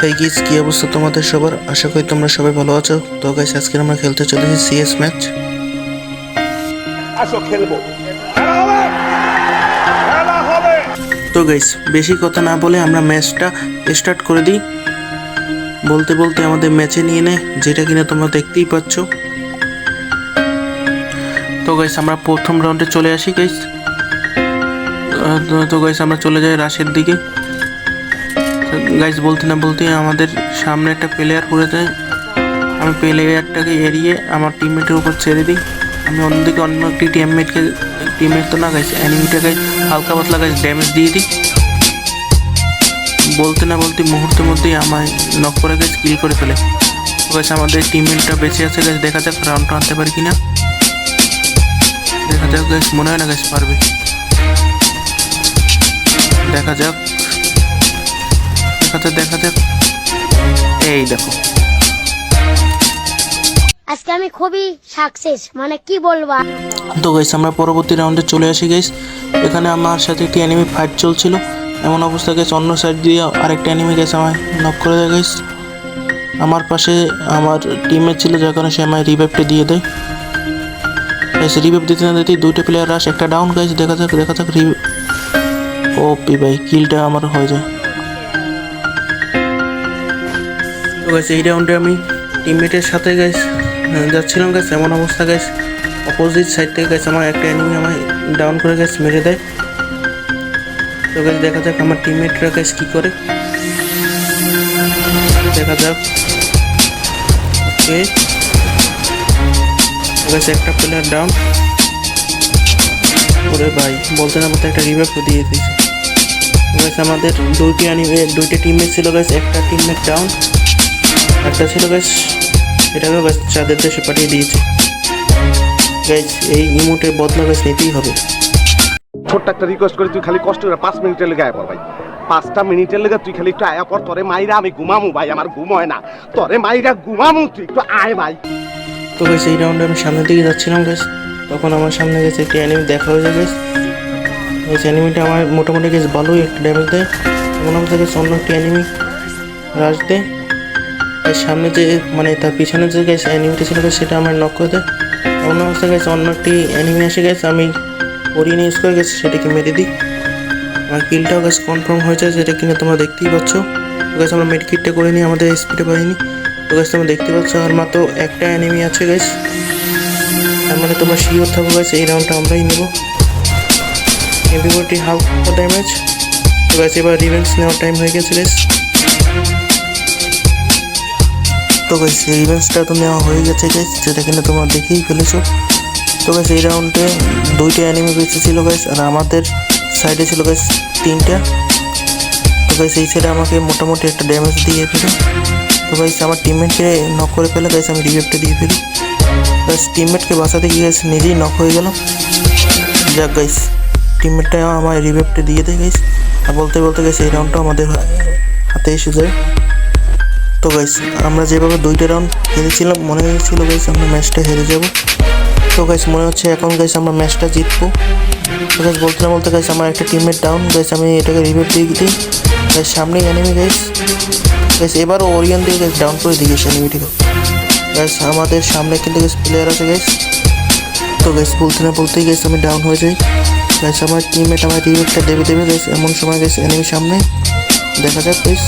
Hey guys, কি অবস্থা তোমাদের সবার? আশা করি তোমরা সবাই ভালো আছো। তো গাইস, আজকে আমরা খেলতে চলেছি সিএস ম্যাচ। আসো খেলবো, খেলা হবে, খেলা হবে। তো গাইস, বেশি কথা না বলে আমরা ম্যাচটা স্টার্ট করে দিই। বলতে বলতে আমাদের ম্যাচে নিয়ে নেয়, যেটা কিনা তোমরা দেখতেই পাচ্ছ। তো গাইস, আমরা প্রথম রাউন্ডে চলে আসি গাইস। তো গাইস, আমরা চলে যাই রাশের দিকে। গাইস, বলতে না বলতে আমাদের সামনে একটা প্লেয়ার পড়ে যায়। আমি প্লেয়ারটাকে এড়িয়ে আমার টিমমেটের উপর ছেড়ে দিই। আমি অন্যদিকে অন্য একটি টিমমেট তো না গাইস, অ্যানিমিটাকে হালকা পাতলা গাইস ড্যামেজ দিয়ে দিই। বলতে না বলতে মুহূর্তের মধ্যেই আমায় নক করে গাইস কিল করে ফেলে। গাইস, আমাদের টিমমেটটা বেঁচে আছে গাইস, দেখা যাক রাউন্ডটা আনতে পারি কিনা। দেখা যাক গাইস, মনে হয় না গাইস পারবে। দেখা যাক। এই দেখো, আজকে আমি খুবই সাকসেস, মানে কি বলবো। তো গাইস, আমরা পরবর্তী রাউন্ডে চলে আসি গাইস। এখানে আমার সাথে একটি এনিমি ফাইট চলছিল। এমন অবস্থা গাইস, অন্য সাইড দিয়ে আরেকটা এনিমি গাইস আমায় নক করে দেয় গাইস। আমার পাশে আমার টিমমেট ছিল, যার কারণে সে আমায় রিভাইভটা দিয়ে দেয় গাইস। রিভাইভ দিতে না দিতেই দুইটা প্লেয়ার রাশ, একটা ডাউন গাইস। দেখা যাক ওপি ভাই, কিলটা আমার হয়ে যায়। তো গাইস, এই রাউন্ডে আমি টিমমেটের সাথে গাইস যাচ্ছিলাম গাইস। এমন অবস্থা গাইস, অপোজিট সাইড থেকে গাইস আমার একটা এনিমি আমায় ডাউন করে গাইস মেরে দেয়। তো গাইস, দেখা যাক আমার টিমমেটরা গাইস কি করে। দেখা যাক। ওকে গাইস, একটা প্লেয়ার ডাউন। ওরে ভাই, বলতে না বলতে একটা রিভাইভ দিয়ে দিয়েছে গাইস। আমাদের দুইটা টিমমেট ছিল গাইস, একটা টিমমেট ডাউন, একটা ছিল গাইস এটাকে গাইস চাঁদের দেশে পাঠিয়ে দিয়েছে গাইস। এই ইমোটের বদলা গাইস নিতেই হবে। ছোট্ট একটা রিকোয়েস্ট করি, তুই খালি কষ্ট করে 5 মিনিটের লেগে আয় পর ভাই। 5টা মিনিটের লেগে তুই খালি একটু আয়া পর। তোরে মাইরা আমি ঘুমামু ভাই, আমার ঘুম হয় না। তোরে মাইরা ঘুমামু, তুই একটু আয় ভাই। তো গাইস, এই রাউন্ডে আমি সামনের দিকে যাচ্ছিলাম গাইস, তখন আমার সামনে গেছে একটি এনিমি দেখা হয়ে যায় গাইস। গাইস, এনিমিটা আমার মোটামুটি গাইস ভালোই একটা ড্যামেজ দেয়। এমন অবস্থা গাইস, অন্য একটি এনিমি রাশ দেয়। সামনে যে মানে তার পিছনে যে গাইস এনিমিটা ছিল গাইস, সেটা আমার নক করে দেয়। এমন অবস্থা গাইস, অন্য একটি এনিমি এসে গেছে, আমি ওরিন ইউজ করে গেছি, সেটাকে মেরে দিই। আমার কিলটাও গাইস কনফার্ম হয়ে যায়, যেটা কিনা তোমরা দেখতেই পাচ্ছ। তো গাইস, আমরা মেডিকিটটা করে নিই, আমাদের স্পিডে পাইনি। তো গাইস, তোমরা দেখতে পাচ্ছ আর মাত্র একটা এনিমি আছে গাইস। তার মানে তোমরা শিওর থাকো গাইস, এই রাউন্ডটা আমরাই নেব। এভরিবডি হালকা ড্যামেজ। তো গাইস, এবার রিভেঞ্জ নেওয়ার টাইম হয়ে গেছে গাইস। তো গাইস, এই রিভেঞ্জটা তো নেওয়া হয়ে গেছে গাইস, যেটা কিনা তোমরা দেখেই ফেলেছো। তো গাইস, এই রাউন্ডে দুইটা এনিমি বেঁচে ছিল গাইস, আর আমাদের সাইডে ছিল গাইস 3টা। তো গাইস, এই সাইডে আমাকে মোটামুটি একটা ড্যামেজ দিয়ে ফেলে। তো গাইস, আমার টিমমেটকে নক করে ফেলে গাইস, আমি রিভাইভটা দিয়ে ফেলি গাইস। টিমমেটকে বাঁচাতে গিয়ে গাইস নিজেই নক হয়ে গেল। যাক গাইস, টিমমেটটা আমার রিভাইভটা দিয়ে দেয় গাইস। আর বলতে বলতে গাইস, এই রাউন্ডটা আমাদের হাতে এসে যায়। তো গাইস, আমরা যেভাবে 2টা রাউন্ড হেরেছিলাম, মনে হয়েছিল গাইস আমরা ম্যাচটা হেরে যাব। তো গাইস, মনে হচ্ছে এখন গাইস আমরা ম্যাচটা জিতবো। তো গাইস, বলতে না বলতে গাইস আমার একটা টিমমেট ডাউন গাইস, আমি এটাকে রিভাইভ দিয়ে দিই গাইস। সামনেই এনিমি গাইস। গাইস, এবারও ওরিয়ন দিয়ে গাইস ডাউন করে দিই গাইস এনিমিটিকে গাইস। আমাদের সামনে কিন্তু গাইস প্লেয়ার আছে গাইস। তো গাইস, বলতে না বলতেই গাইস আমি ডাউন হয়ে যাই গাইস। আমার টিমমেট আমার রিভাইভটা দেবে গাইস। এমন সময় গাইস এনিমি সামনে, দেখা যাক guys.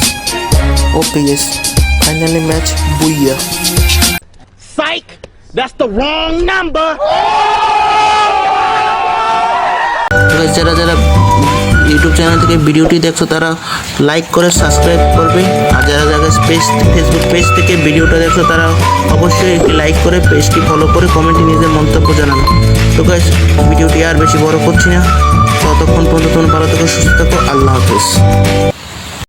OP guys, finally match booyah. Psych! That's the wrong number! যারা যারা ইউটিউব চ্যানেল থেকে ভিডিওটি দেখছো, তারা লাইক করে সাবস্ক্রাইব করবে। আর যারা যারা ফেসবুক পেজ থেকে ভিডিওটা দেখছো, তারা অবশ্যই একটি লাইক করে পেজটি ফলো করে কমেন্টে নিজের মন্তব্য জানাবে। তো গাইস, ভিডিওটি আর বেশি বড় করছি না, ততক্ষণ পর্যন্ত তোমরা ভালো থেকো, সুস্থ থাকো। আল্লাহ হাফেজ।